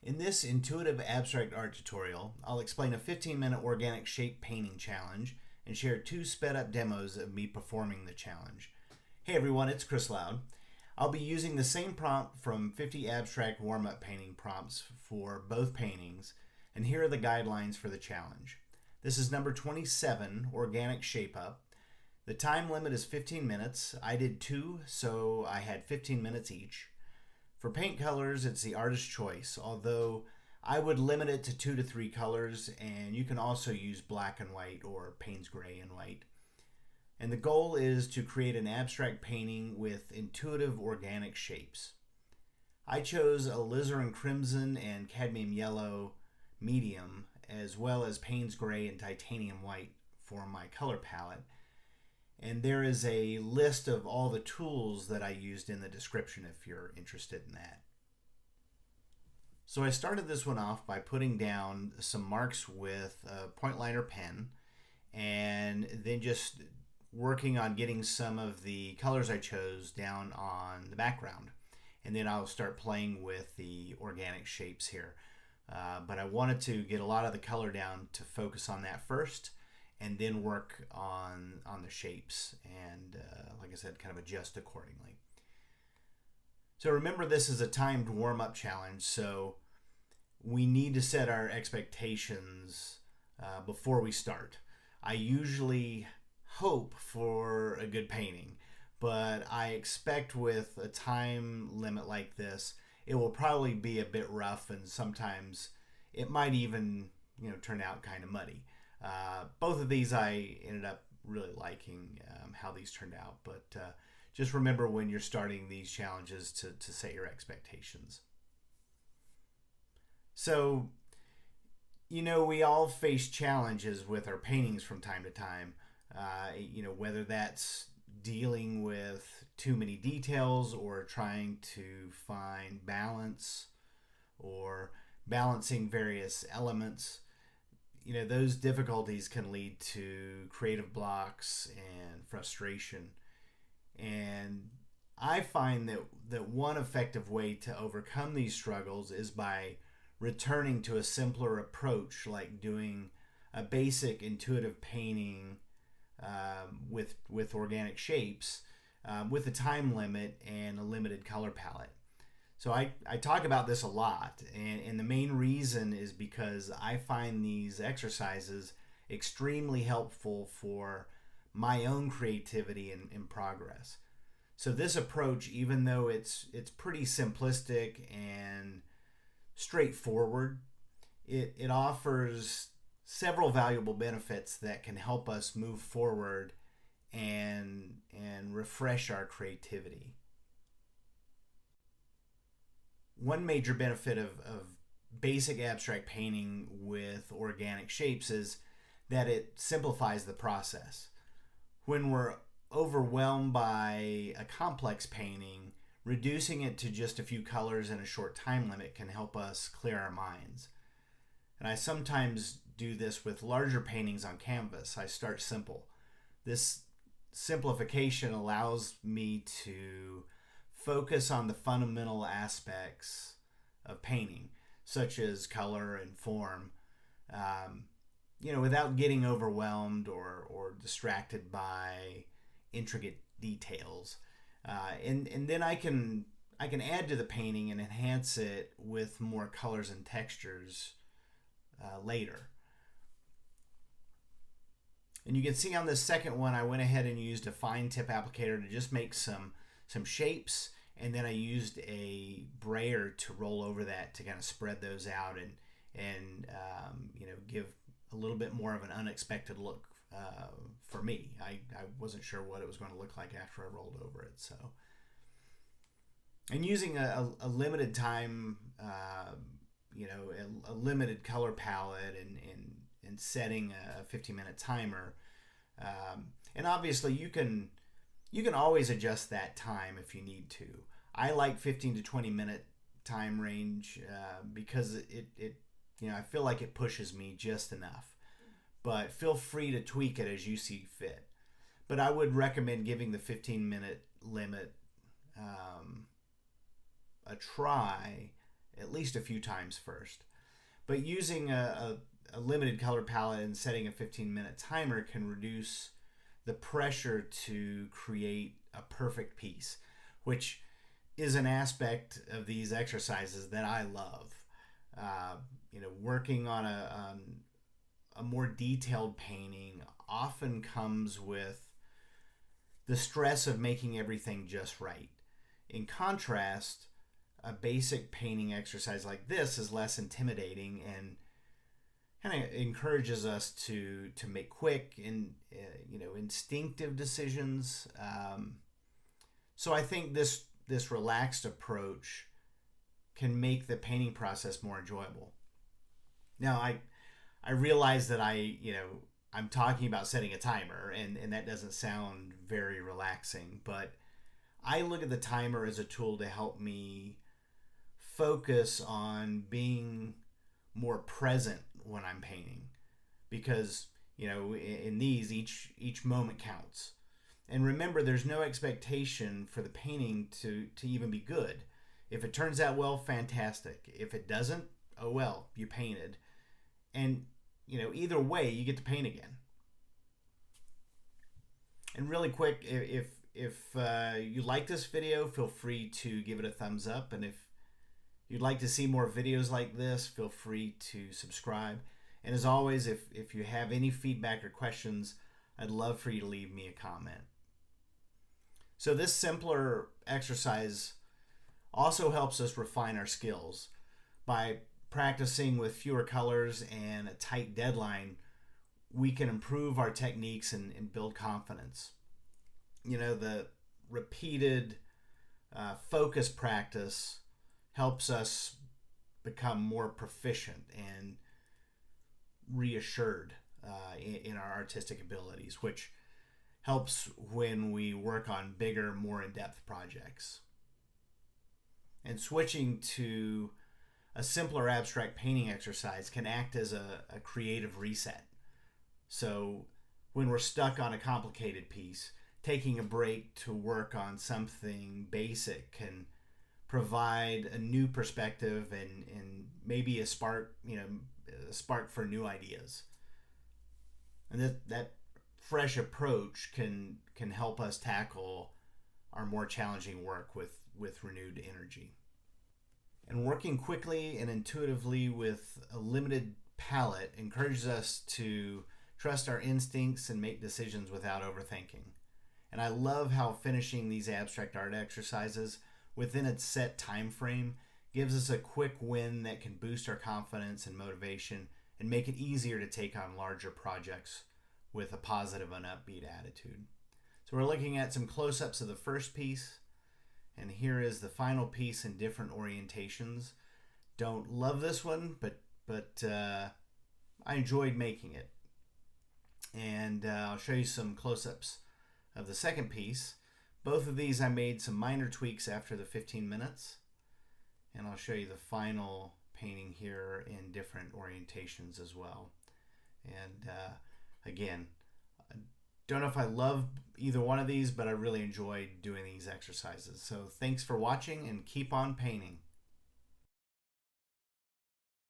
In this intuitive abstract art tutorial, I'll explain a 15-minute organic shape painting challenge and share two sped up demos of me performing the challenge. Hey everyone, it's Chris Loud. I'll be using the same prompt from 50 abstract warm-up painting prompts for both paintings, and here are the guidelines for the challenge. This is number 27, Organic Shape Up. The time limit is 15 minutes. I did two, so I had 15 minutes each. For paint colors, it's the artist's choice, although I would limit it to 2 to 3 colors, and you can also use black and white or Payne's gray and white. And the goal is to create an abstract painting with intuitive organic shapes. I chose alizarin crimson and cadmium yellow medium, as well as Payne's gray and titanium white for my color palette. And there is a list of all the tools that I used in the description if you're interested in that. So I started this one off by putting down some marks with a point liner pen and then just working on getting some of the colors I chose down on the background. And then I'll start playing with the organic shapes here. But I wanted to get a lot of the color down to focus on that first, and then work on the shapes and, like I said, kind of adjust accordingly. So remember, this is a timed warm-up challenge, so we need to set our expectations before we start. I usually hope for a good painting, but I expect with a time limit like this, it will probably be a bit rough, and sometimes it might even turn out kind of muddy. Both of these I ended up really liking how these turned out, but just remember when you're starting these challenges to set your expectations. So, we all face challenges with our paintings from time to time, whether that's dealing with too many details or trying to find balance or balancing various elements. Those difficulties can lead to creative blocks and frustration. And I find that one effective way to overcome these struggles is by returning to a simpler approach, like doing a basic intuitive painting with organic shapes, with a time limit and a limited color palette. So I talk about this a lot, and the main reason is because I find these exercises extremely helpful for my own creativity and progress. So this approach, even though it's pretty simplistic and straightforward, it offers several valuable benefits that can help us move forward and refresh our creativity. One major benefit of basic abstract painting with organic shapes is that it simplifies the process. When we're overwhelmed by a complex painting, reducing it to just a few colors and a short time limit can help us clear our minds. And I sometimes do this with larger paintings on canvas. I start simple. This simplification allows me to focus on the fundamental aspects of painting, such as color and form, without getting overwhelmed or distracted by intricate details. And then I can add to the painting and enhance it with more colors and textures later. And you can see on this second one, I went ahead and used a fine tip applicator to just make some shapes, and then I used a brayer to roll over that to kind of spread those out and give a little bit more of an unexpected look for me. I wasn't sure what it was going to look like after I rolled over it. So, and using a limited time, a limited color palette and setting a 15-minute timer, and obviously you can always adjust that time if you need to. I like 15 to 20 minute time range because it I feel like it pushes me just enough. But feel free to tweak it as you see fit. But I would recommend giving the 15-minute limit a try at least a few times first. But using a limited color palette and setting a 15-minute timer can reduce the pressure to create a perfect piece, which is an aspect of these exercises that I love. Working on a more detailed painting often comes with the stress of making everything just right. In contrast, a basic painting exercise like this is less intimidating and kind of encourages us to make quick and instinctive decisions. So I think this relaxed approach can make the painting process more enjoyable. Now I realize that I'm talking about setting a timer, and that doesn't sound very relaxing, but I look at the timer as a tool to help me focus on being more present when I'm painting, because in these each moment counts. And remember, there's no expectation for the painting to even be good. If it turns out well, fantastic. If it doesn't, oh well, you painted. And either way, you get to paint again. And really quick, if you like this video, feel free to give it a thumbs up. And if you'd like to see more videos like this, feel free to subscribe. And as always, if you have any feedback or questions, I'd love for you to leave me a comment. So this simpler exercise also helps us refine our skills. By practicing with fewer colors and a tight deadline, we can improve our techniques and build confidence. The repeated focus practice helps us become more proficient and reassured in our artistic abilities, which helps when we work on bigger, more in-depth projects. And switching to a simpler abstract painting exercise can act as a creative reset. So when we're stuck on a complicated piece, taking a break to work on something basic can provide a new perspective and maybe a spark for new ideas. And that fresh approach can help us tackle our more challenging work with renewed energy. And working quickly and intuitively with a limited palette encourages us to trust our instincts and make decisions without overthinking. And I love how finishing these abstract art exercises within a set time frame gives us a quick win that can boost our confidence and motivation and make it easier to take on larger projects with a positive and upbeat attitude. So we're looking at some close-ups of the first piece, and here is the final piece in different orientations. Don't love this one, but I enjoyed making it. And I'll show you some close-ups of the second piece. Both of these I made some minor tweaks after the 15 minutes. And I'll show you the final painting here in different orientations as well. And again, I don't know if I love either one of these, but I really enjoyed doing these exercises. So thanks for watching and keep on painting.